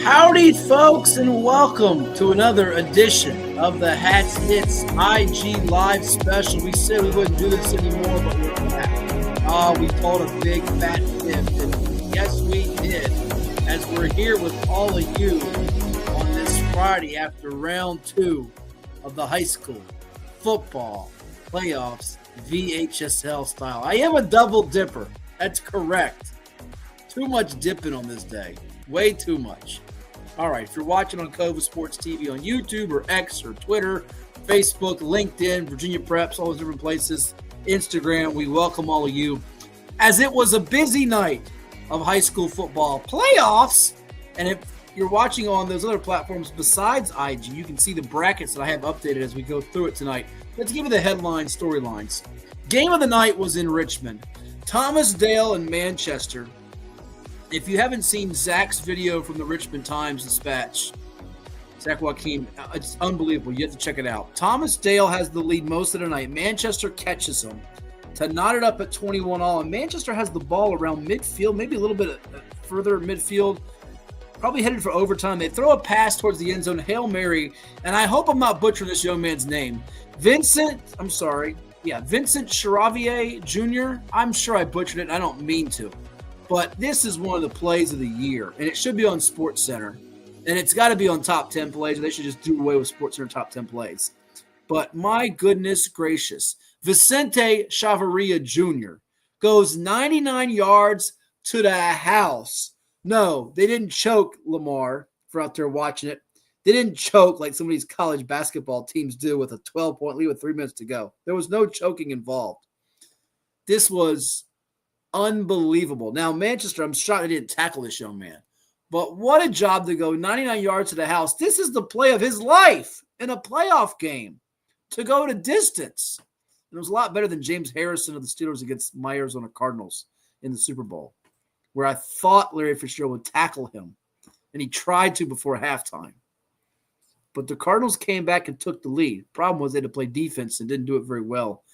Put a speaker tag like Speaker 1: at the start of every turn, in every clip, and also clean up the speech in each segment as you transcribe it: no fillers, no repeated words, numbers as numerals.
Speaker 1: Howdy, folks, and welcome to another edition of the Hats Hits IG Live Special. We said we wouldn't do this anymore, but we're back. We told a big fat fib, and yes, we did, as we're here with all of you on this Friday after round 2 of the high school football playoffs VHSL style. I am a double dipper. That's correct. Too much dipping on this day. Way too much. All right, if you're watching on CoVA Sports TV on YouTube or X or Twitter, Facebook, LinkedIn, Virginia Preps, all those different places, Instagram, we welcome all of you. As it was a busy night of high school football playoffs, and if you're watching on those other platforms besides IG, you can see the brackets that I have updated as we go through it tonight. Let's give you the headline storylines. Game of the night was in Richmond. Thomas Dale and Manchester. If you haven't seen Zach's video from the Richmond Times-Dispatch, Zach Joaquin, it's unbelievable. You have to check it out. Thomas Dale has the lead most of the night. Manchester catches him to knot it up at 21-all, and Manchester has the ball around midfield, maybe a little bit further midfield, probably headed for overtime. They throw a pass towards the end zone, Hail Mary, and I hope I'm not butchering this young man's name. Vincent Charavier Jr., I'm sure I butchered it, and I don't mean to. But this is one of the plays of the year, and it should be on Sports Center. And it's got to be on top 10 plays, or they should just do away with Sports Center top 10 plays. But my goodness gracious, Vicente Chavarria Jr. goes 99 yards to the house. No, they didn't choke Lamar for out there watching it. They didn't choke like some of these college basketball teams do with a 12-point lead with 3 minutes to go. There was no choking involved. This was unbelievable. Now, Manchester, I'm shocked they didn't tackle this young man. But what a job to go 99 yards to the house. This is the play of his life in a playoff game to go to distance. And it was a lot better than James Harrison of the Steelers against my Arizona Cardinals in the Super Bowl, where I thought Larry Fitzgerald would tackle him, and he tried to before halftime. But the Cardinals came back and took the lead. Problem was they had to play defense and didn't do it very well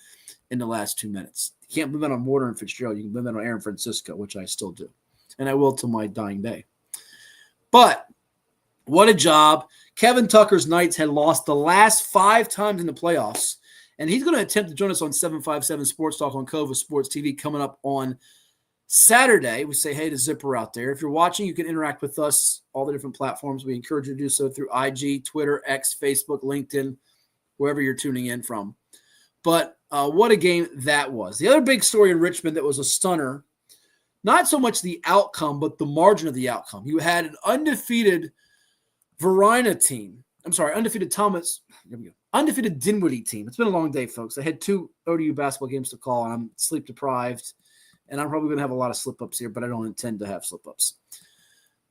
Speaker 1: in the last 2 minutes. You can't blame that on Warner and Fitzgerald. You can blame that on Aaron Francisco, which I still do. And I will till my dying day. But what a job. Kevin Tucker's Knights had lost the last 5 times in the playoffs. And he's going to attempt to join us on 757 Sports Talk on CoVA Sports TV coming up on Saturday. We say hey to Zipper out there. If you're watching, you can interact with us, all the different platforms. We encourage you to do so through IG, Twitter, X, Facebook, LinkedIn, wherever you're tuning in from. But what a game that was. The other big story in Richmond that was a stunner, not so much the outcome, but the margin of the outcome. You had an undefeated Verina team. Undefeated Dinwiddie team. It's been a long day, folks. I had 2 ODU basketball games to call, and I'm sleep deprived, and I'm probably going to have a lot of slip-ups here, but I don't intend to have slip-ups.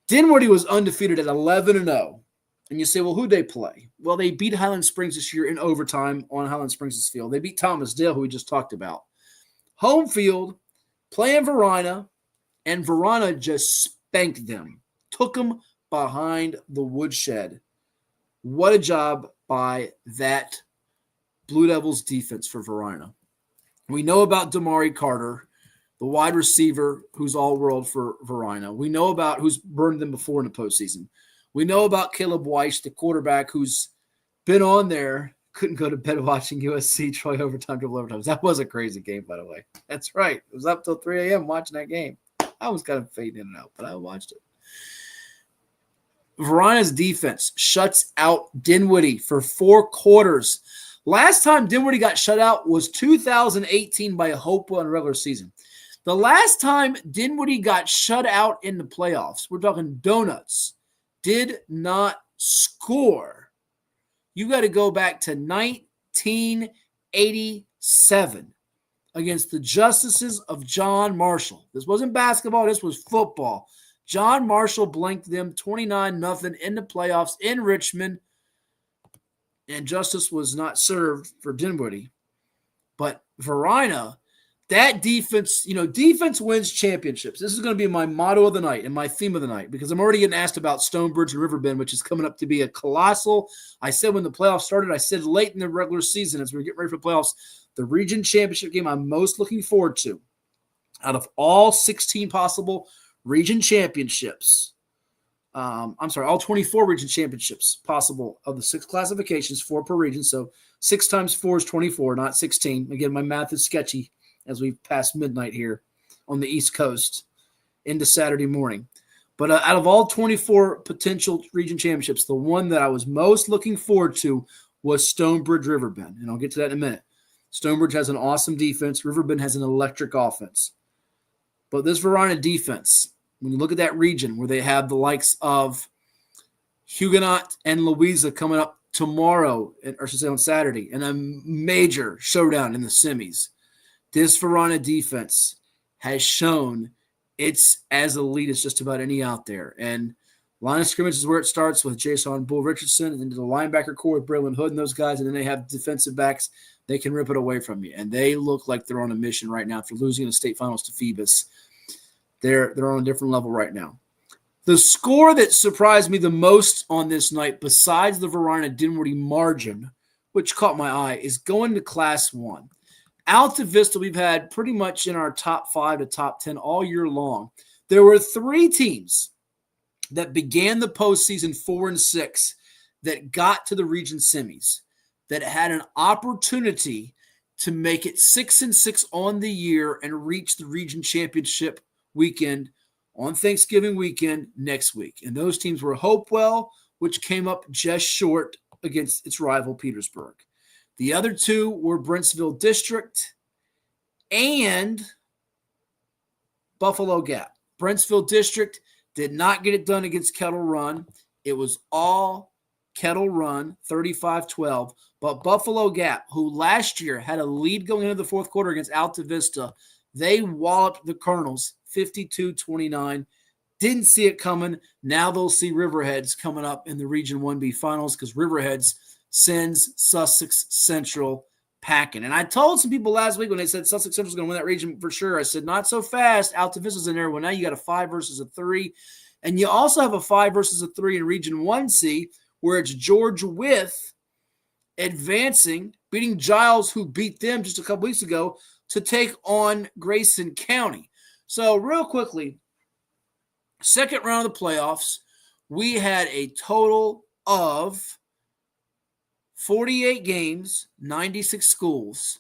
Speaker 1: Dinwiddie was undefeated at 11-0. And you say, well, who'd they play? Well, they beat Highland Springs this year in overtime on Highland Springs' field. They beat Thomas Dale, who we just talked about. Home field, playing Verina, and Verina just spanked them. Took them behind the woodshed. What a job by that Blue Devils defense for Verina. We know about Damari Carter, the wide receiver who's all-world for Verina. We know about who's burned them before in the postseason. We know about Caleb Weiss, the quarterback who's been on there, couldn't go to bed watching USC, Troy overtime, double overtime. That was a crazy game, by the way. That's right. It was up till 3 a.m. watching that game. I was kind of fading in and out, but I watched it. Verina's defense shuts out Dinwiddie for 4 quarters. Last time Dinwiddie got shut out was 2018 by Hopewell in regular season. The last time Dinwiddie got shut out in the playoffs, we're talking donuts, did not score. You got to go back to 1987 against the Justices of John Marshall. This wasn't basketball. This was football. John Marshall blanked them 29-0 in the playoffs in Richmond, and justice was not served for Dinwiddie. But Verina, that defense, defense wins championships. This is going to be my motto of the night and my theme of the night, because I'm already getting asked about Stonebridge and Riverbend, which is coming up to be a colossal. I said when the playoffs started, I said late in the regular season as we get ready for the playoffs, the region championship game I'm most looking forward to out of all 16 possible region championships. all 24 region championships possible of the 6 classifications, 4 per region. So 6 times 4 is 24, not 16. Again, my math is sketchy as we pass midnight here on the East Coast into Saturday morning. But out of all 24 potential region championships, the one that I was most looking forward to was Stonebridge Riverbend. And I'll get to that in a minute. Stonebridge has an awesome defense. Riverbend has an electric offense. But this Varina defense, when you look at that region where they have the likes of Huguenot and Louisa coming up tomorrow, or I should say on Saturday, in a major showdown in the semis, this Varina defense has shown it's as elite as just about any out there. And line of scrimmage is where it starts with Jason Bull Richardson and into the linebacker core with Braylon Hood and those guys. And then they have defensive backs. They can rip it away from you. And they look like they're on a mission right now for losing in the state finals to Phoebus. They're on a different level right now. The score that surprised me the most on this night, besides the Varina Dinwiddie margin, which caught my eye, is going to Class 1. Alta Vista, we've had pretty much in our top 5 to top 10 all year long. There were 3 teams that began the postseason 4-6 that got to the region semis, that had an opportunity to make it 6-6 on the year and reach the region championship weekend on Thanksgiving weekend next week. And those teams were Hopewell, which came up just short against its rival Petersburg. The other 2 were Brentsville District and Buffalo Gap. Brentsville District did not get it done against Kettle Run. It was all Kettle Run, 35-12. But Buffalo Gap, who last year had a lead going into the fourth quarter against Alta Vista, they walloped the Colonels 52-29. Didn't see it coming. Now they'll see Riverheads coming up in the Region 1B finals because Riverheads sends Sussex Central packing. And I told some people last week when they said Sussex Central is going to win that region for sure, I said, not so fast. Alta Vista's in there. Well, now you got a 5 versus a 3. And you also have a 5 versus a 3 in Region 1C, where it's George Wythe advancing, beating Giles, who beat them just a couple weeks ago, to take on Grayson County. So real quickly, second round of the playoffs, we had a total of 48 games, 96 schools,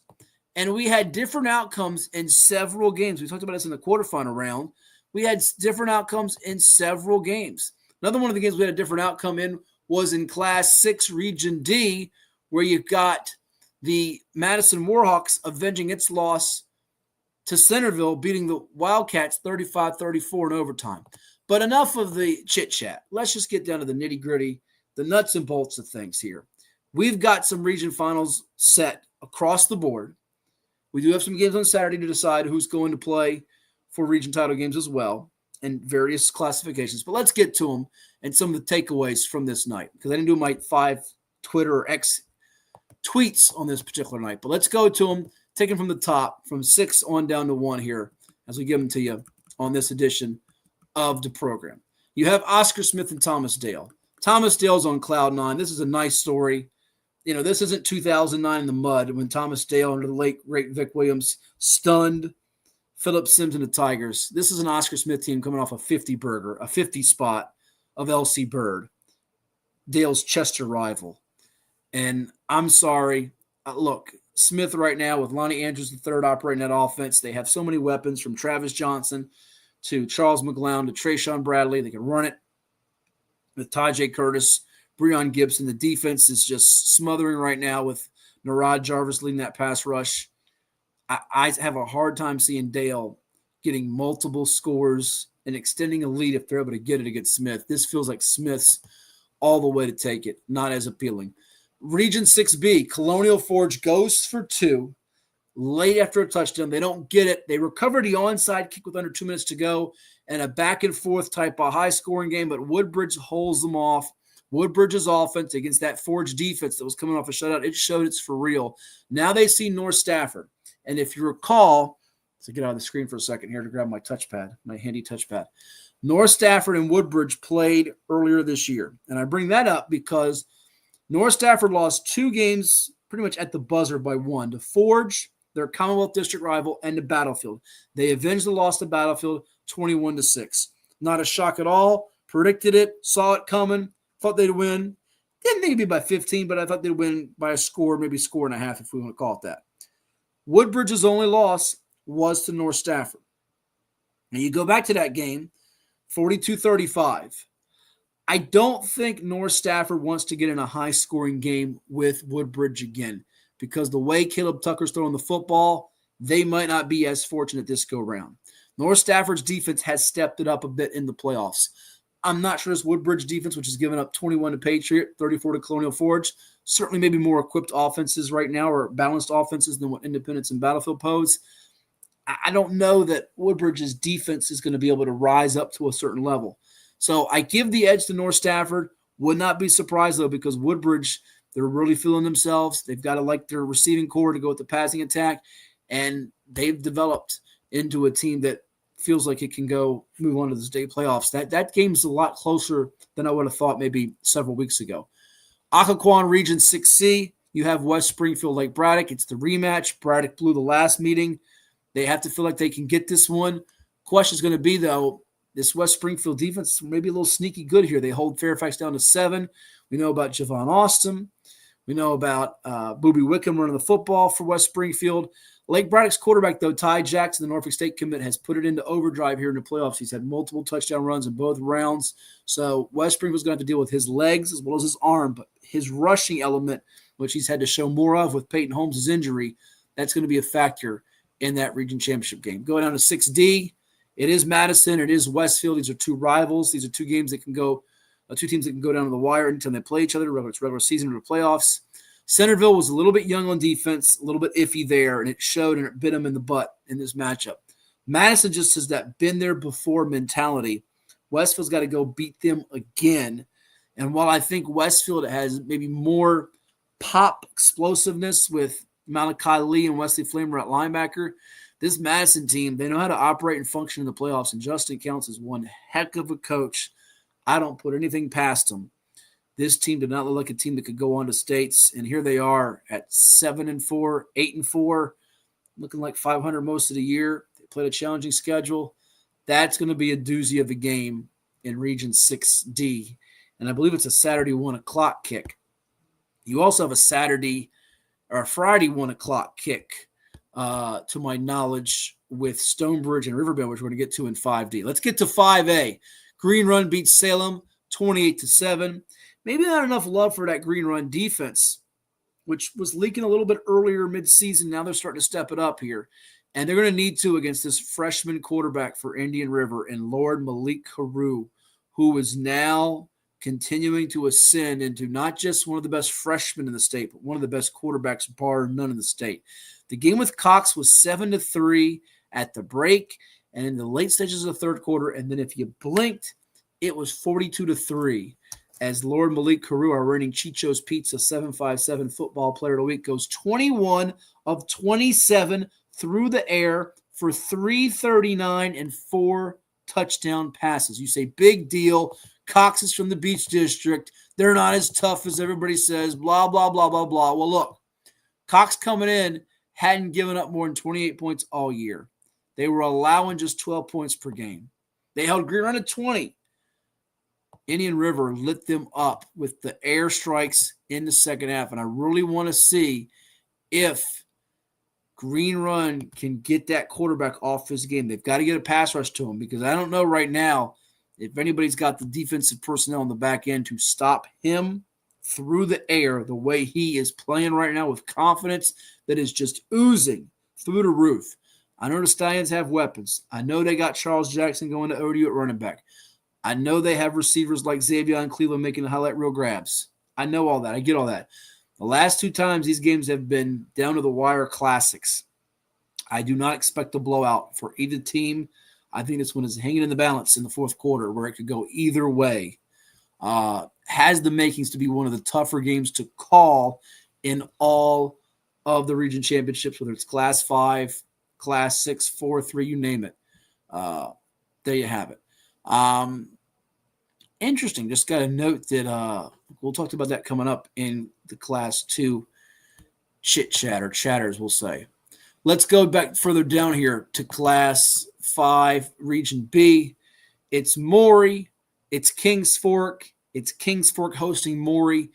Speaker 1: and we had different outcomes in several games. We talked about this in the quarterfinal round. We had different outcomes in several games. Another one of the games we had a different outcome in was in Class 6 Region D, where you've got the Madison Warhawks avenging its loss to Centerville, beating the Wildcats 35-34 in overtime. But enough of the chit-chat. Let's just get down to the nitty-gritty, the nuts and bolts of things here. We've got some region finals set across the board. We do have some games on Saturday to decide who's going to play for region title games as well and various classifications. But let's get to them and some of the takeaways from this night, because I didn't do my 5 Twitter or X tweets on this particular night. But let's go to them, taking from the top, from 6 on down to 1 here as we give them to you on this edition of the program. You have Oscar Smith and Thomas Dale. Thomas Dale's on cloud 9. This is a nice story. You know, this isn't 2009 in the mud when Thomas Dale under the late great Vic Williams stunned Philip Sims and the Tigers. This is an Oscar Smith team coming off a 50 burger, a 50 spot of LC Bird, Dale's Chester rival. And I'm sorry. Look, Smith right now with Lonnie Andrews III operating that offense. They have so many weapons from Travis Johnson to Charles McGlown to Trayshawn Bradley. They can run it with Tajay Curtis, Breon Gibson. The defense is just smothering right now with Narad Jarvis leading that pass rush. I have a hard time seeing Dale getting multiple scores and extending a lead if they're able to get it against Smith. This feels like Smith's all the way to take it, not as appealing. Region 6B, Colonial Forge goes for 2 late after a touchdown. They don't get it. They recover the onside kick with under 2 minutes to go and a back-and-forth type of high-scoring game, but Woodbridge holds them off. Woodbridge's offense against that Forge defense that was coming off a shutout, it showed it's for real. Now they see North Stafford. And if you recall, to get out of the screen for a second here to grab my touchpad, my handy touchpad, North Stafford and Woodbridge played earlier this year. And I bring that up because North Stafford lost 2 games pretty much at the buzzer by 1 to Forge, their Commonwealth District rival, and to Battlefield. They avenged the loss to Battlefield 21-6. Not a shock at all. Predicted it, saw it coming, thought they'd win. Didn't think it'd be by 15, but I thought they'd win by a score, maybe score and a half if we want to call it that. Woodbridge's only loss was to North Stafford. Now you go back to that game, 42-35. I don't think North Stafford wants to get in a high-scoring game with Woodbridge again because the way Caleb Tucker's throwing the football, they might not be as fortunate this go-round. North Stafford's defense has stepped it up a bit in the playoffs. I'm not sure this Woodbridge defense, which has given up 21 to Patriot, 34 to Colonial Forge, certainly maybe more equipped offenses right now or balanced offenses than what Independence and Battlefield pose. I don't know that Woodbridge's defense is going to be able to rise up to a certain level. So I give the edge to North Stafford. Would not be surprised, though, because Woodbridge, they're really feeling themselves. They've got to like their receiving core to go with the passing attack, and they've developed into a team that feels like it can go move on to the state playoffs. That game's a lot closer than I would have thought maybe several weeks ago. Occoquan Region 6C, you have West Springfield Lake Braddock. It's the rematch. Braddock blew the last meeting. They have to feel like they can get this one. Question is going to be, though, this West Springfield defense may be a little sneaky good here. They hold Fairfax down to 7. We know about Javon Austin. We know about Booby Wickham running the football for West Springfield. Lake Braddock's quarterback, though, Ty Jackson, the Norfolk State commit, has put it into overdrive here in the playoffs. He's had multiple touchdown runs in both rounds. So West Springfield's going to have to deal with his legs as well as his arm, but his rushing element, which he's had to show more of with Peyton Holmes' injury, that's going to be a factor in that region championship game. Going down to 6D, it is Madison, it is Westfield. These are two rivals. These are two games that can go, two teams that can go down to the wire anytime they play each other, whether it's regular season or the playoffs. Centerville was a little bit young on defense, a little bit iffy there, and it showed and it bit them in the butt in this matchup. Madison just has that been-there-before mentality. Westfield's got to go beat them again. And while I think Westfield has maybe more pop explosiveness with Malachi Lee and Wesley Flamer at linebacker, this Madison team, they know how to operate and function in the playoffs, and Justin Counts is one heck of a coach. I don't put anything past him. This team did not look like a team that could go on to states, and here they are at 7-4, 8-4, looking like 500 most of the year. They played a challenging schedule. That's going to be a doozy of a game in Region 6D, and I believe it's a Saturday 1 o'clock kick. You also have a Saturday or a Friday 1 o'clock kick, to my knowledge, with Stonebridge and Riverbend, which we're going to get to in 5D. Let's get to 5A. Green Run beats Salem 28-7. Maybe not enough love for that Green Run defense, which was leaking a little bit earlier mid-season. Now they're starting to step it up here. And they're going to need to against this freshman quarterback for Indian River and Lord Malik Carew, who is now continuing to ascend into not just one of the best freshmen in the state, but one of the best quarterbacks, bar none in the state. The game with Cox was 7-3 at the break and in the late stages of the third quarter. And then if you blinked, it was 42-3. As Lord Malik Carew, our reigning Chicho's Pizza 757 football player of the week, goes 21 of 27 through the air for 339 and 4 touchdown passes. You say, big deal. Cox is from the Beach District. They're not as tough as everybody says, blah, blah, blah, blah, blah. Well, look, Cox coming in hadn't given up more than 28 points all year. They were allowing just 12 points per game. They held Green Run at 20. Indian River lit them up with the air strikes in the second half, and I really want to see if Green Run can get that quarterback off his game. They've got to get a pass rush to him because I don't know right now if anybody's got the defensive personnel on the back end to stop him through the air the way he is playing right now with confidence that is just oozing through the roof. I know the Stallions have weapons. I know they got Charles Jackson going to ODU at running back. I know they have receivers like Xavier and Cleveland making the highlight reel grabs. I know all that. I get all that. The last 2 times these games have been down to the wire classics. I do not expect a blowout for either team. I think this one is hanging in the balance in the fourth quarter where it could go either way. Has the makings to be one of the tougher games to call in all of the region championships, whether it's Class 5, Class 6, 4, 3, you name it. There you have it. Interesting. Just got a note that we'll talk about that coming up in the Class 2 chit-chat or chatters, we'll say. Let's go back further down here to Class 5, Region B. It's Maury It's Kings Fork. It's Kings Fork hosting Maury.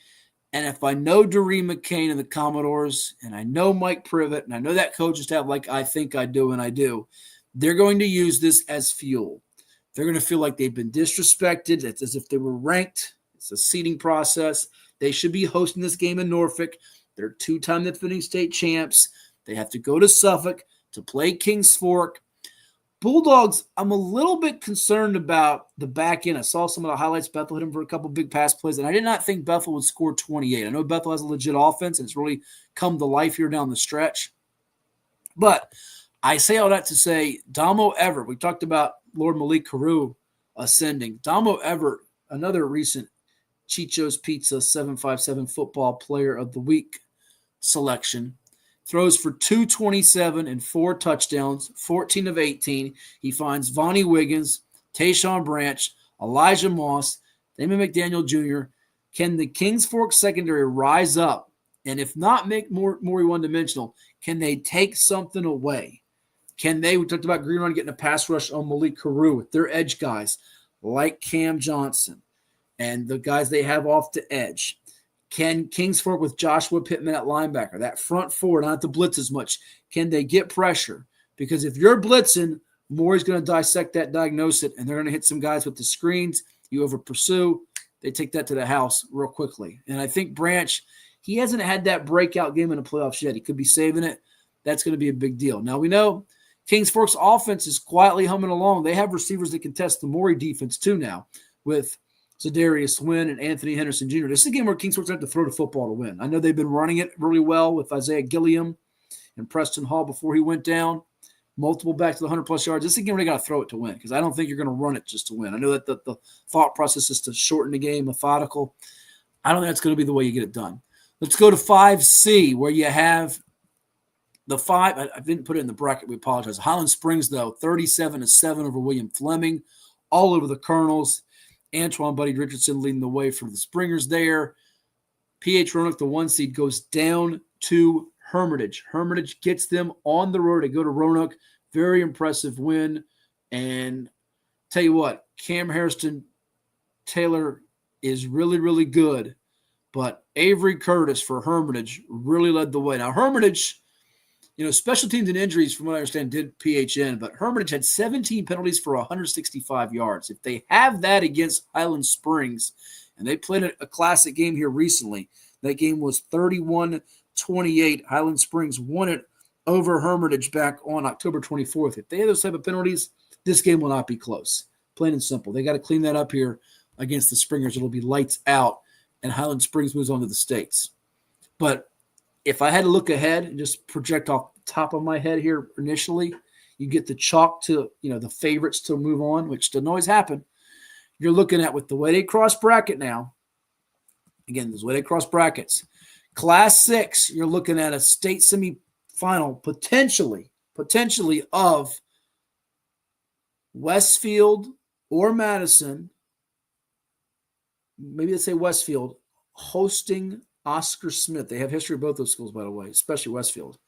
Speaker 1: And if I know Doreen McCain and the Commodores, and I know Mike Privet, and I know that coaching staff like I think I do and I do, they're going to use this as fuel. They're going to feel like they've been disrespected. It's as if they were ranked. It's a seeding process. They should be hosting this game in Norfolk. They're two-time defending state champs. They have to go to Suffolk to play Kings Fork. Bulldogs, I'm a little bit concerned about the back end. I saw some of the highlights. Bethel hit him for a couple big pass plays, and I did not think Bethel would score 28. I know Bethel has a legit offense, and it's really come to life here down the stretch. But I say all that to say Damo Everett, we talked about Lord Malik Carew ascending. Damo Everett, another recent Chicho's Pizza 757 Football Player of the Week selection, throws for 227 and 4 touchdowns, 14 of 18. He finds Vonnie Wiggins, Tayshawn Branch, Elijah Moss, Damon McDaniel Jr. Can the Kings Fork secondary rise up? And if not make Maury one-dimensional, can they take something away? Can they, we talked about Green Run getting a pass rush on Malik Carew with their edge guys like Cam Johnson and the guys they have off the edge. Can Kings Fork with Joshua Pittman at linebacker, that front four, not to blitz as much, can they get pressure? Because if you're blitzing, Maury's going to dissect that, diagnose it, and they're going to hit some guys with the screens. You over pursue, they take that to the house real quickly. And I think Branch, he hasn't had that breakout game in the playoffs yet. He could be saving it. That's going to be a big deal. Now we know Kings Fork's offense is quietly humming along. They have receivers that can test the Maury defense too now with Zadarius Wynn and Anthony Henderson Jr. This is a game where Kings Fork's have to throw the football to win. I know they've been running it really well with Isaiah Gilliam and Preston Hall before he went down. Multiple back to the 100-plus yards. This is a game where they got to throw it to win because I don't think you're going to run it just to win. I know that the thought process is to shorten the game, methodical. I don't think that's going to be the way you get it done. Let's go to 5C where you have the 5. I didn't put it in the bracket. We apologize. Highland Springs, though, 37-7 over William Fleming, all over the Colonels. Antoine Buddy Richardson leading the way for the Springers there. PH Roanoke, the 1 seed, goes down to Hermitage. Hermitage gets them on the road. They go to Roanoke. Very impressive win. And tell you what, Cam Hairston Taylor is really, really good. But Avery Curtis for Hermitage really led the way. Now, Hermitage, special teams and injuries, from what I understand, did PHN, but Hermitage had 17 penalties for 165 yards. If they have that against Highland Springs, and they played a classic game here recently, that game was 31-28. Highland Springs won it over Hermitage back on October 24th. If they have those type of penalties, this game will not be close. Plain and simple. They got to clean that up here against the Springers. It'll be lights out, and Highland Springs moves on to the States. But if I had to look ahead and just project off the top of my head here initially, you get the chalk to, the favorites to move on, which doesn't always happen. You're looking at with the way they cross bracket now. Again, the way they cross brackets. Class 6, you're looking at a state semifinal potentially of Westfield or Madison. Maybe let's say Westfield hosting Oscar Smith. They have history of both those schools, by the way, especially Westfield.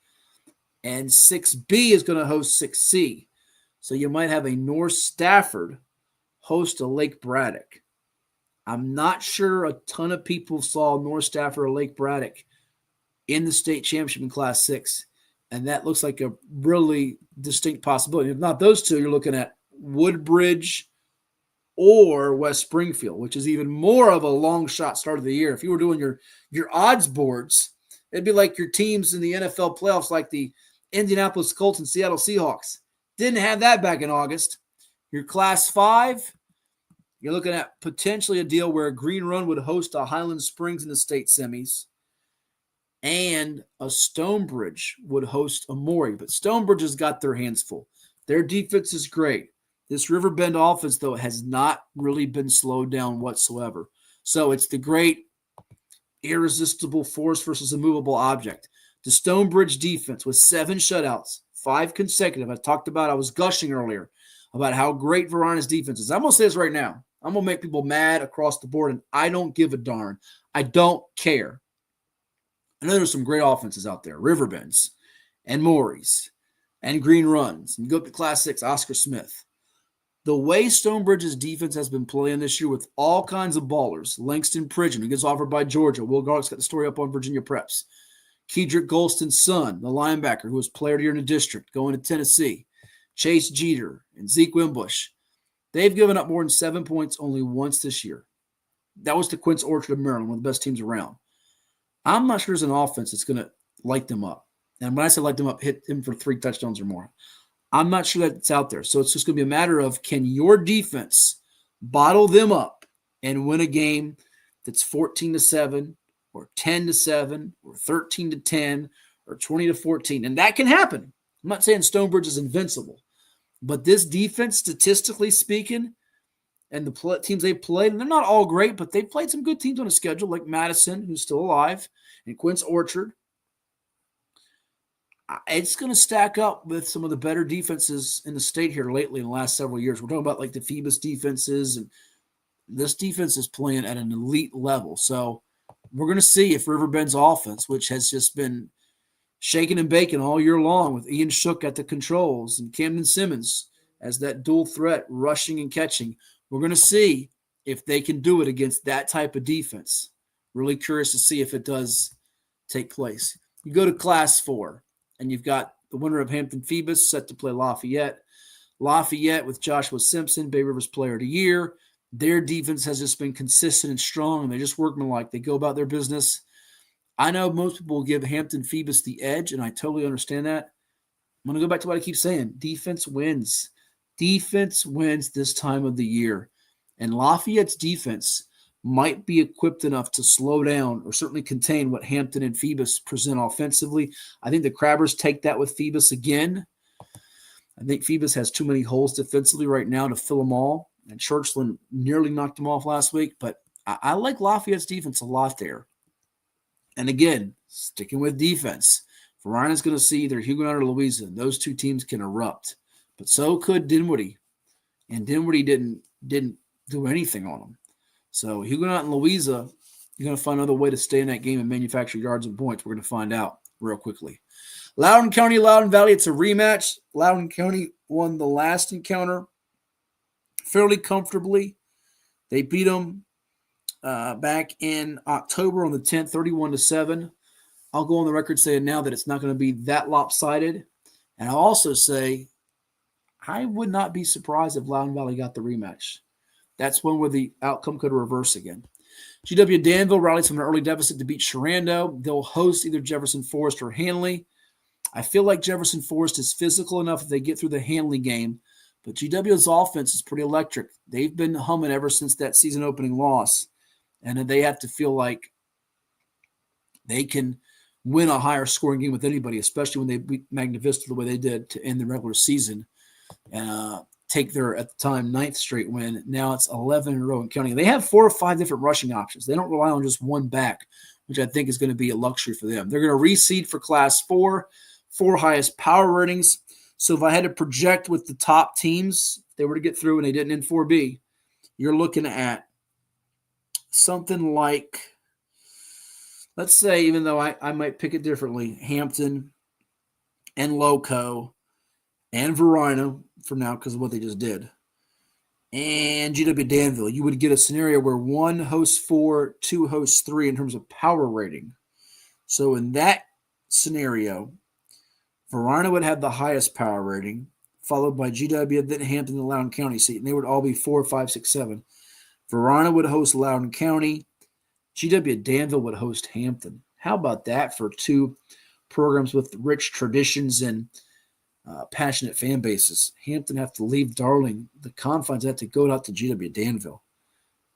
Speaker 1: And 6B is going to host 6C. So you might have a North Stafford host a Lake Braddock. I'm not sure a ton of people saw North Stafford or Lake Braddock in the state championship in Class 6. And that looks like a really distinct possibility. If not those two, you're looking at Woodbridge or West Springfield, which is even more of a long shot start of the year. If you were doing your odds boards, it'd be like your teams in the NFL playoffs, like the Indianapolis Colts and Seattle Seahawks. Didn't have that back in August. Your Class 5, you're looking at potentially a deal where Green Run would host a Highland Springs in the state semis, and a Stonebridge would host a Maury. But Stonebridge has got their hands full. Their defense is great. This Riverbend offense, though, has not really been slowed down whatsoever. So it's the great irresistible force versus immovable object. The Stonebridge defense with 7 shutouts, 5 consecutive. I was gushing earlier about how great Veronica's defense is. I'm going to say this right now. I'm going to make people mad across the board, and I don't give a darn. I don't care. I know there's some great offenses out there, Riverbends and Maury's and Green Runs. And you go up to Class 6, Oscar Smith. The way Stonebridge's defense has been playing this year with all kinds of ballers, Langston Pridgeon, who gets offered by Georgia. Will Garlick's got the story up on Virginia Preps. Kedrick Golston's son, the linebacker, who was player of the year in the district, going to Tennessee. Chase Jeter and Zeke Wimbush. They've given up more than 7 points only once this year. That was to Quince Orchard of Maryland, one of the best teams around. I'm not sure there's an offense that's going to light them up. And when I say light them up, hit them for 3 touchdowns or more. I'm not sure that's out there. So it's just going to be a matter of, can your defense bottle them up and win a game that's 14-7 or 10-7 or 13-10 or 20-14? And that can happen. I'm not saying Stonebridge is invincible, but this defense, statistically speaking, and the teams they played, and they're not all great, but they've played some good teams on a schedule, like Madison, who's still alive, and Quince Orchard. It's going to stack up with some of the better defenses in the state here lately in the last several years. We're talking about like the Phoebus defenses, and this defense is playing at an elite level. So we're going to see if Riverbend's offense, which has just been shaking and baking all year long with Ian Shook at the controls and Camden Simmons as that dual threat, rushing and catching, we're going to see if they can do it against that type of defense. Really curious to see if it does take place. You go to Class 4. And you've got the winner of Hampton Phoebus set to play Lafayette. Lafayette with Joshua Simpson, Bay Rivers Player of the Year. Their defense has just been consistent and strong, and they just workmanlike. They go about their business. I know most people will give Hampton Phoebus the edge, and I totally understand that. I'm going to go back to what I keep saying. Defense wins. Defense wins this time of the year. And Lafayette's defense might be equipped enough to slow down or certainly contain what Hampton and Phoebus present offensively. I think the Crabbers take that with Phoebus again. I think Phoebus has too many holes defensively right now to fill them all, and Churchland nearly knocked them off last week, but I like Lafayette's defense a lot there. And again, sticking with defense, Varina's going to see either Huguenot or Louisa, and those two teams can erupt. But so could Dinwiddie, and Dinwiddie didn't do anything on them. So Huguenot and Louisa, you're going to find another way to stay in that game and manufacture yards and points. We're going to find out real quickly. Loudoun County, Loudoun Valley, it's a rematch. Loudoun County won the last encounter fairly comfortably. They beat them back in October on the 10th, 31-7. I'll go on the record saying now that it's not going to be that lopsided. And I'll also say I would not be surprised if Loudoun Valley got the rematch. That's one where the outcome could reverse again. GW Danville rallies from an early deficit to beat Sharando. They'll host either Jefferson Forest or Hanley. I feel like Jefferson Forest is physical enough if they get through the Hanley game, but GW's offense is pretty electric. They've been humming ever since that season opening loss, and they have to feel like they can win a higher scoring game with anybody, especially when they beat Magna Vista the way they did to end the regular season. And take their, at the time, 9th straight win. Now it's 11 in a row in counting. They have 4 or 5 different rushing options. They don't rely on just one back, which I think is going to be a luxury for them. They're going to reseed for Class 4, 4 highest power ratings. So if I had to project with the top teams, if they were to get through and they didn't in 4B, you're looking at something like, let's say, even though I might pick it differently, Hampton and Loco and Varina for now because of what they just did, and GW Danville, you would get a scenario where 1 hosts 4, 2 hosts 3 in terms of power rating. So in that scenario, Varina would have the highest power rating, followed by GW, then Hampton, and Loudoun County seat, and they would all be 4, 5, 6, 7. Varina would host Loudoun County. GW Danville would host Hampton. How about that for 2 programs with rich traditions and passionate fan bases? Hampton have to leave Darling, the confines, have to go out to GW Danville.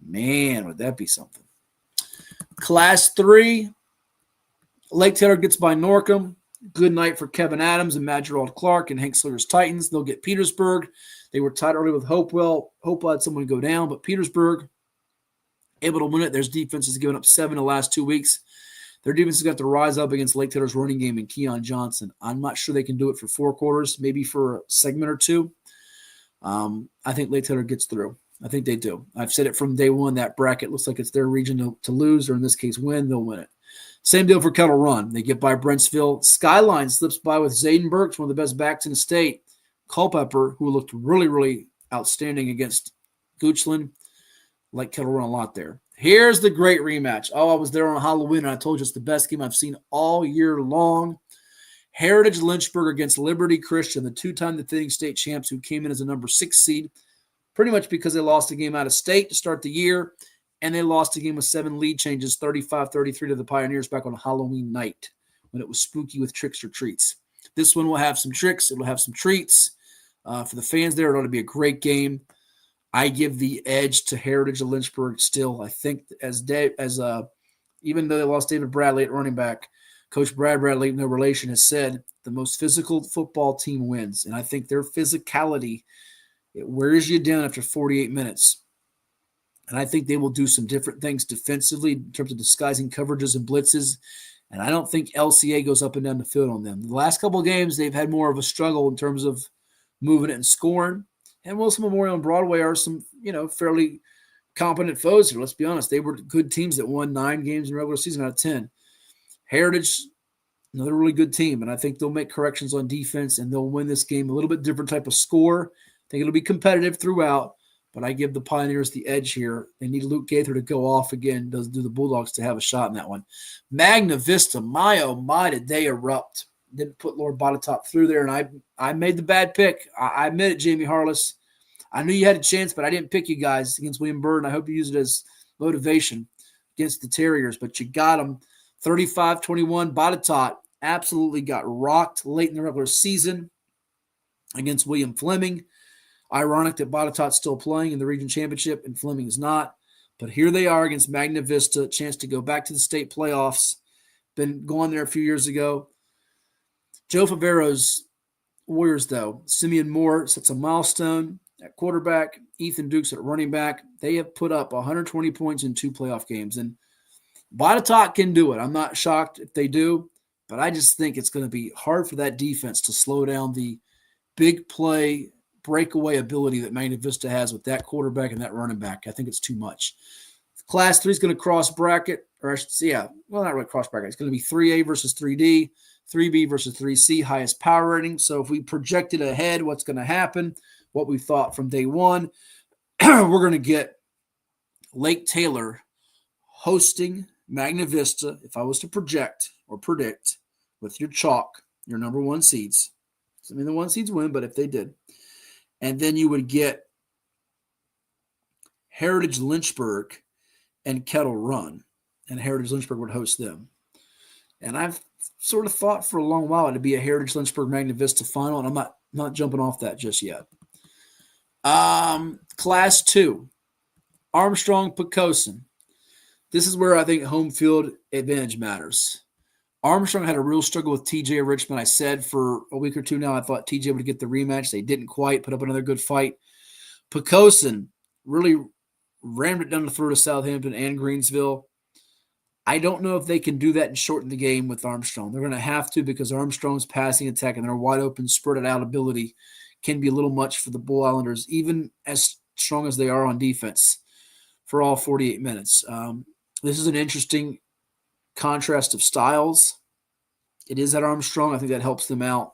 Speaker 1: Man, would that be something. Class 3, Lake Taylor gets by Norcom. Good night for Kevin Adams and Matt Gerald Clark and Hank Slater's Titans. They'll get Petersburg. They were tied early with Hopewell. Hopewell had someone go down, but Petersburg able to win it. Their defense has given up 7 the last 2 weeks. Their defense has got to rise up against Lake Taylor's running game and Keon Johnson. I'm not sure they can do it for 4 quarters, maybe for a segment or 2. I think Lake Taylor gets through. I think they do. I've said it from day one, that bracket looks like it's their region to lose, or in this case, win. They'll win it. Same deal for Kettle Run. They get by Brentsville. Skyline slips by with Zayden Burks, one of the best backs in the state. Culpepper, who looked really, really outstanding against Goochland. Like Kettle Run a lot there. Here's the great rematch. Oh, I was there on Halloween, and I told you it's the best game I've seen all year long. Heritage Lynchburg against Liberty Christian, the two-time defending state champs who came in as a number 6 seed, pretty much because they lost a game out of state to start the year, and they lost a game with 7 lead changes, 35-33 to the Pioneers back on Halloween night when it was spooky with tricks or treats. This one will have some tricks. It'll have some treats. For the fans there, it ought to be a great game. I give the edge to Heritage of Lynchburg still. I think even though they lost David Bradley at running back, Coach Brad Bradley, no relation, has said the most physical football team wins. And I think their physicality, it wears you down after 48 minutes. And I think they will do some different things defensively in terms of disguising coverages and blitzes. And I don't think LCA goes up and down the field on them. The last couple of games, they've had more of a struggle in terms of moving it and scoring. And Wilson Memorial and Broadway are some, fairly competent foes here. Let's be honest. They were good teams that won 9 games in the regular season out of 10. Heritage, another really good team, and I think they'll make corrections on defense, and they'll win this game a little bit different type of score. I think it'll be competitive throughout, but I give the Pioneers the edge here. They need Luke Gaither to go off again, do the Bulldogs to have a shot in that one. Magna Vista, my oh my, did they erupt. Didn't put Lord Botetourt through there, and I made the bad pick. I admit it, Jamie Harless. I knew you had a chance, but I didn't pick you guys against William Byrd, and I hope you use it as motivation against the Terriers, but you got them. 35-21, Botetourt absolutely got rocked late in the regular season against William Fleming. Ironic that Botetourt's still playing in the region championship and Fleming is not. But here they are against Magna Vista, chance to go back to the state playoffs. Been going there a few years ago. Joe Favero's Warriors, though. Simeon Moore sets a milestone at quarterback. Ethan Dukes at running back. They have put up 120 points in 2 playoff games. And Botetourt can do it. I'm not shocked if they do, but I just think it's going to be hard for that defense to slow down the big play breakaway ability that Magna Vista has with that quarterback and that running back. I think it's too much. Class 3 is going to cross bracket, or I should say, not really cross bracket. It's going to be 3A versus 3D, 3B versus 3C, highest power rating. So if we projected ahead what's going to happen, what we thought from day one, we're going to get Lake Taylor hosting Magna Vista. If I was to project or predict with your chalk, your number 1 seeds. I mean, the 1 seeds win, but if they did. And then you would get Heritage Lynchburg and Kettle Run, and Heritage Lynchburg would host them. And I've sort of thought for a long while it'd be a Heritage Lynchburg Magna Vista final, and I'm not jumping off that just yet. Class 2, Armstrong Poquoson. This is where I think home field advantage matters. Armstrong had a real struggle with TJ Richmond. I said for a week or two now I thought TJ would get the rematch. They didn't quite put up another good fight. Poquoson really rammed it down the throat of Southampton and Greensville. I don't know if they can do that and shorten the game with Armstrong. They're going to have to, because Armstrong's passing attack and their wide open, spread out ability can be a little much for the Bull Islanders, even as strong as they are on defense for all 48 minutes. This is an interesting contrast of styles. It is at Armstrong. I think that helps them out.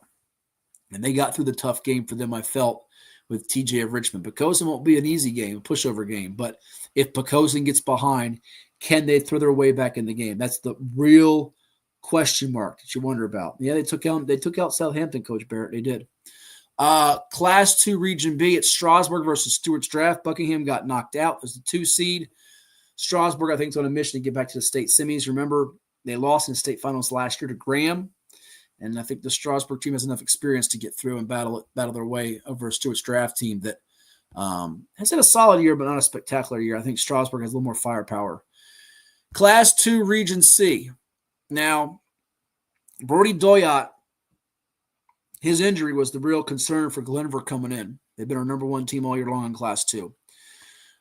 Speaker 1: And they got through the tough game for them, I felt, with TJ of Richmond. Poquoson won't be an easy game, a pushover game. But if Poquoson gets behind, can they throw their way back in the game? That's the real question mark that you wonder about. Yeah, they took out Southampton, Coach Barrett. They did. Class 2 Region B, it's Strasburg versus Stewart's Draft. Buckingham got knocked out as the 2 seed. Strasburg, I think, is on a mission to get back to the state semis. Remember, they lost in the state finals last year to Graham. And I think the Strasburg team has enough experience to get through and battle their way over a Stewart's Draft team that has had a solid year, but not a spectacular year. I think Strasburg has a little more firepower. Class 2 Region C. Now, Brody Doyot, his injury was the real concern for Glenver coming in. They've been our number 1 team all year long in Class 2.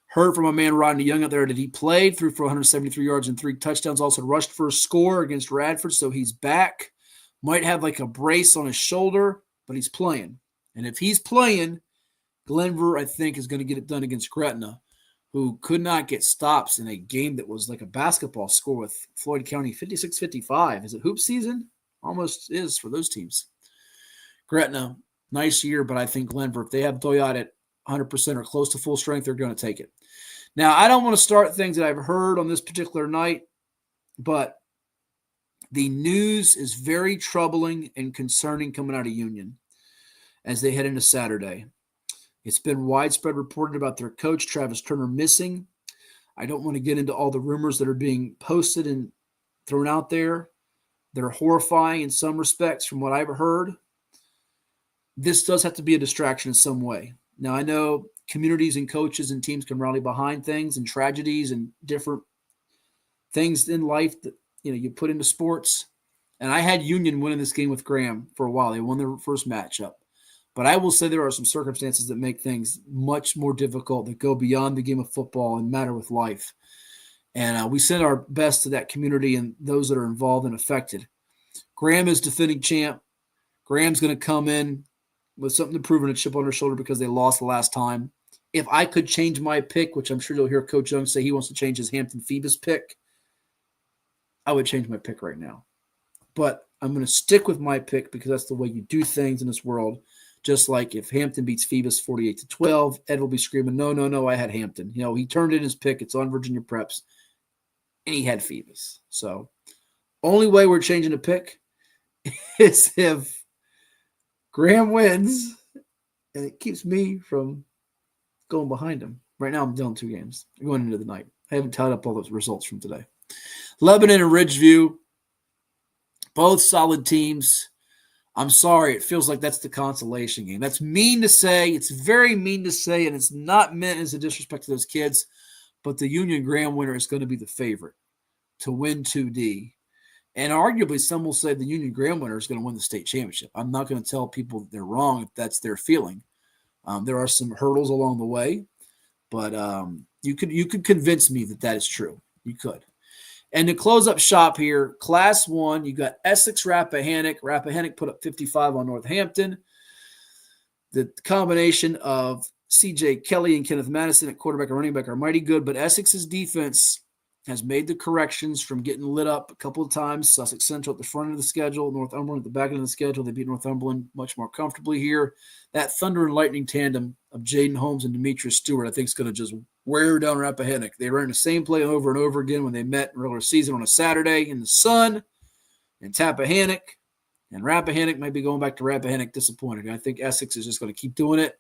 Speaker 1: Heard from a man, Rodney Young, out there that he played, threw for 173 yards and 3 touchdowns, also rushed for a score against Radford, so he's back. Might have like a brace on his shoulder, but he's playing. And if he's playing, Glenver, I think, is going to get it done against Gretna, who could not get stops in a game that was like a basketball score with Floyd County 56-55. Is it hoop season? Almost is for those teams. Gretna, nice year, but I think Glenver, if they have Doyot 100% or close to full strength, they're going to take it. Now, I don't want to start things that I've heard on this particular night, but the news is very troubling and concerning coming out of Union as they head into Saturday. It's been widespread reported about their coach, Travis Turner, missing. I don't want to get into all the rumors that are being posted and thrown out there. They're horrifying in some respects from what I've heard. This does have to be a distraction in some way. Now, I know communities and coaches and teams can rally behind things and tragedies and different things in life that you put into sports. And I had Union winning this game with Graham for a while. They won their first matchup. But I will say there are some circumstances that make things much more difficult, that go beyond the game of football and matter with life. And we send our best to that community and those that are involved and affected. Graham is defending champ. Graham's going to come in with something to prove and a chip on their shoulder because they lost the last time. If I could change my pick, which I'm sure you'll hear Coach Young say he wants to change his Hampton Phoebus pick, I would change my pick right now. But I'm going to stick with my pick because that's the way you do things in this world. Just like if Hampton beats Phoebus 48-12, Ed will be screaming, no, I had Hampton. He turned in his pick. It's on Virginia Preps, and he had Phoebus. So only way we're changing the pick is if Graham wins, and it keeps me from going behind him. Right now I'm down 2 games going into the night. I haven't tallied up all those results from today. Lebanon and Ridgeview, both solid teams. I'm sorry, it feels like that's the consolation game. That's mean to say. It's very mean to say, and it's not meant as a disrespect to those kids, but the Union Graham winner is going to be the favorite to win 2D. And arguably, some will say the Union Graham winner is going to win the state championship. I'm not going to tell people that they're wrong if that's their feeling. There are some hurdles along the way, but you could convince me that is true. You could. And to close up shop here, Class 1, you got Essex Rappahannock. Rappahannock put up 55 on Northampton. The combination of C.J. Kelly and Kenneth Madison at quarterback and running back are mighty good, but Essex's defense has made the corrections from getting lit up a couple of times. Sussex Central at the front of the schedule, Northumberland at the back end of the schedule. They beat Northumberland much more comfortably here. That thunder and lightning tandem of Jaden Holmes and Demetrius Stewart, I think, is going to just wear down Rappahannock. They ran the same play over and over again when they met in regular season on a Saturday in the sun in Tappahannock. And Rappahannock might be going back to Rappahannock disappointed. I think Essex is just going to keep doing it.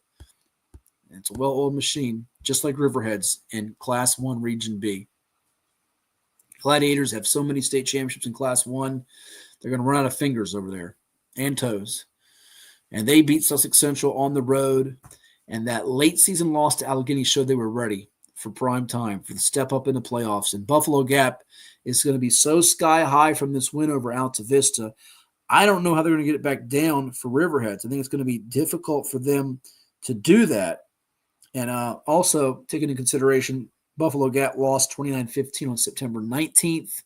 Speaker 1: And it's a well-oiled machine, just like Riverheads in Class 1 Region B. Gladiators have so many state championships in Class 1, they're going to run out of fingers over there and toes. And they beat Sussex Central on the road. And that late season loss to Allegheny showed they were ready for prime time, for the step up in the playoffs. And Buffalo Gap is going to be so sky high from this win over Alta Vista. I don't know how they're going to get it back down for Riverheads. I think it's going to be difficult for them to do that. And also, taking into consideration, Buffalo Gap lost 29-15 on September 19th.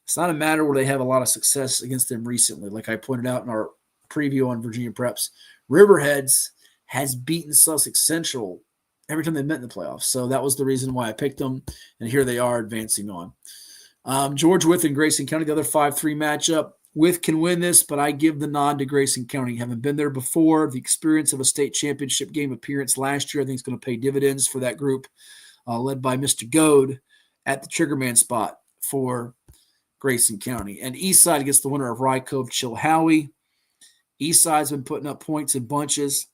Speaker 1: It's not a matter where they have a lot of success against them recently. Like I pointed out in our preview on Virginia Preps, Riverheads has beaten Sussex Central every time they met in the playoffs. So that was the reason why I picked them, and here they are advancing on. George Wythe and Grayson County, the other 5-3 matchup. Wythe can win this, but I give the nod to Grayson County. Having been there before, the experience of a state championship game appearance last year, I think is going to pay dividends for that group. Led by Mr. Goad at the triggerman spot for Grayson County. And Eastside gets the winner of Rye Cove Chilhowie. Eastside's been putting up points in bunches.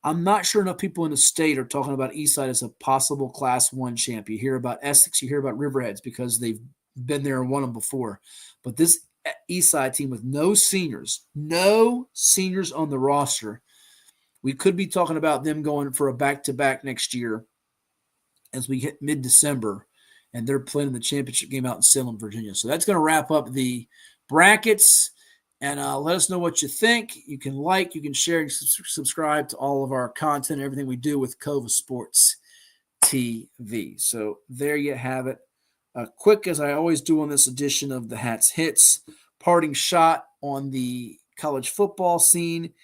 Speaker 1: I'm not sure enough people in the state are talking about Eastside as a possible Class 1 champ. You hear about Essex, you hear about Riverheads because they've been there and won them before. But this Eastside team with no seniors on the roster, we could be talking about them going for a back-to-back next year as we hit mid-December, and they're playing in the championship game out in Salem, Virginia. So that's going to wrap up the brackets, and let us know what you think. You can like, you can share, and subscribe to all of our content, everything we do with CoVA Sports TV. So there you have it. Quick, as I always do on this edition of the Hats Hits, parting shot on the college football scene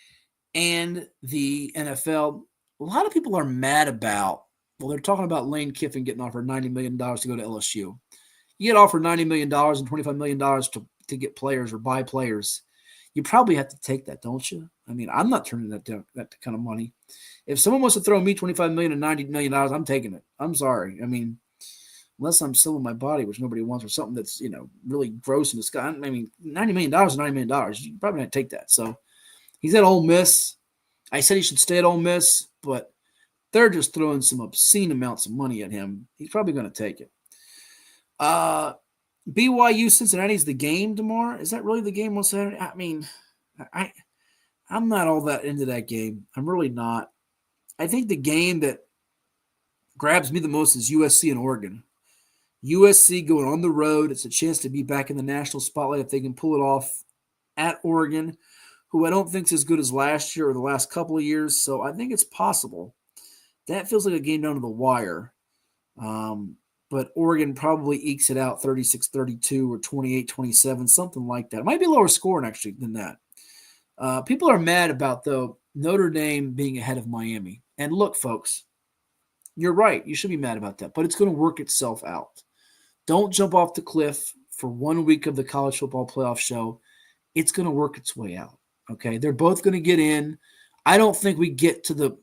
Speaker 1: and the NFL. A lot of people are mad about, well, they're talking about Lane Kiffin getting offered $90 million to go to LSU. You get offered $90 million and $25 million to get players or buy players. you probably have to take that, don't you? I mean, I'm not turning that down, that kind of money. If someone wants to throw me $25 million and $90 million, I'm taking it. I'm sorry. I mean, unless I'm selling my body, which nobody wants, or something that's, really gross in the sky. I mean, $90 million is $90 million. You probably not take that. So he's at Ole Miss. I said he should stay at Ole Miss, but they're just throwing some obscene amounts of money at him. He's probably going to take it. BYU Cincinnati's the game tomorrow. Is that really the game on Saturday? I mean, I'm not all that into that game. I'm really not. I think the game that grabs me the most is USC and Oregon. USC going on the road. It's a chance to be back in the national spotlight if they can pull it off at Oregon, who I don't think is as good as last year or the last couple of years. So I think it's possible. That feels like a game down to the wire. But Oregon probably ekes it out 36-32 or 28-27, something like that. It might be lower scoring, actually, than that. People are mad about, though, Notre Dame being ahead of Miami. And look, folks, you're right. You should be mad about that. But it's going to work itself out. Don't jump off the cliff for 1 week of the college football playoff show. It's going to work its way out. Okay? They're both going to get in. I don't think we get to the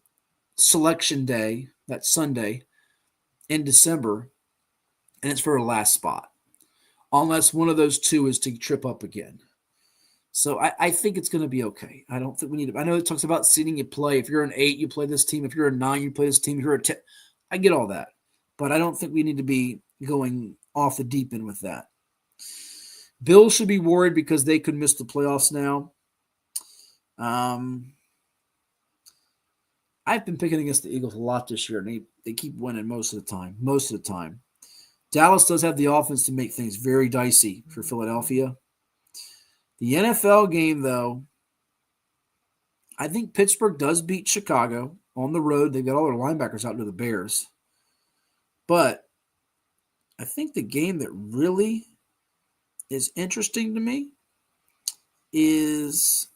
Speaker 1: selection day, that Sunday, in December, and it's for a last spot, unless one of those two is to trip up again. So I think it's going to be okay. I don't think we need to. I know it talks about seeding you play. If you're an 8, you play this team. If you're a 9, you play this team. If you're a 10, I get all that. But I don't think we need to be going off the deep end with that. Bills should be worried because they could miss the playoffs now. I've been picking against the Eagles a lot this year, and they keep winning most of the time. Dallas does have the offense to make things very dicey for Philadelphia. The NFL game, though, I think Pittsburgh does beat Chicago on the road. They've got all their linebackers out to the Bears. But I think the game that really is interesting to me is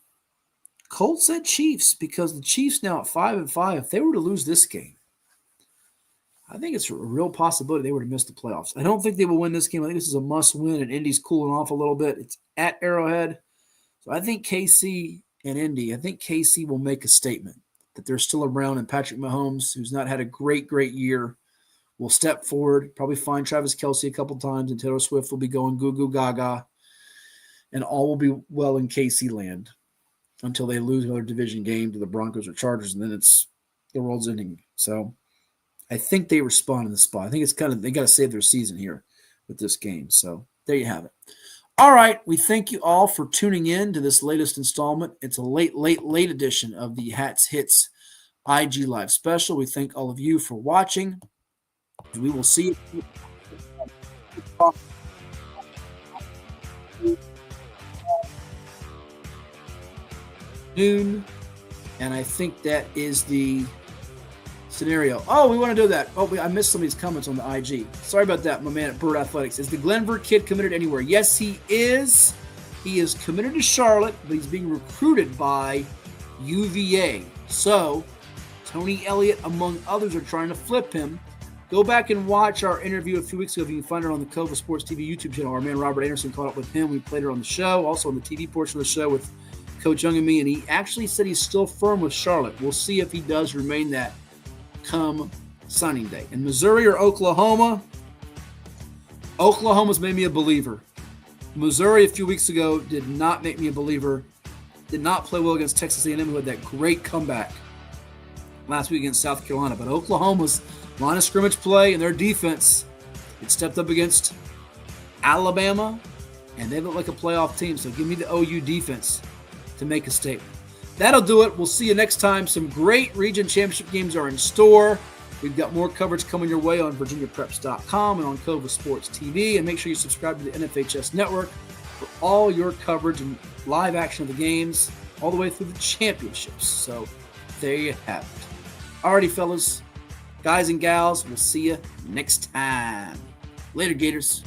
Speaker 1: Colts at Chiefs, because the Chiefs now at 5-5, if they were to lose this game, I think it's a real possibility they were to miss the playoffs. I don't think they will win this game. I think this is a must-win, and Indy's cooling off a little bit. It's at Arrowhead. So I think KC and Indy, I think KC will make a statement that they're still around, and Patrick Mahomes, who's not had a great year, will step forward, probably find Travis Kelce a couple times, and Taylor Swift will be going goo-goo gaga, and all will be well in KC land until they lose another division game to the Broncos or Chargers, and then it's the world's ending. So I think they respond in the spot. I think it's they got to save their season here with this game. So there you have it. All right. We thank you all for tuning in to this latest installment. It's a late edition of the Hats Hits IG Live special. We thank all of you for watching. And we will see you. Noon. And I think that is the scenario. Oh, we want to do that. Oh, I missed some of these comments on the IG. Sorry about that, my man at Bird Athletics. Is the Glenver kid committed anywhere? Yes, he is. He is committed to Charlotte, but he's being recruited by UVA. So, Tony Elliott, among others, are trying to flip him. Go back and watch our interview a few weeks ago. If you can find it on the CoVA Sports TV YouTube channel. Our man Robert Anderson caught up with him. We played her on the show, also on the TV portion of the show with Coach Young and me, and he actually said he's still firm with Charlotte. We'll see if he does remain that come signing day. In Missouri or Oklahoma, Oklahoma's made me a believer. Missouri a few weeks ago did not make me a believer. Did not play well against Texas A&M, who had that great comeback last week against South Carolina. But Oklahoma's line of scrimmage play and their defense, it stepped up against Alabama, and they look like a playoff team. So give me the OU defense to make a statement. That'll do it. We'll see you next time. Some great region championship games are in store. We've got more coverage coming your way on VirginiaPreps.com and on CoVA Sports TV. And make sure you subscribe to the NFHS Network for all your coverage and live action of the games all the way through the championships. So there you have it. Alrighty, fellas, guys and gals, we'll see you next time. Later, Gators.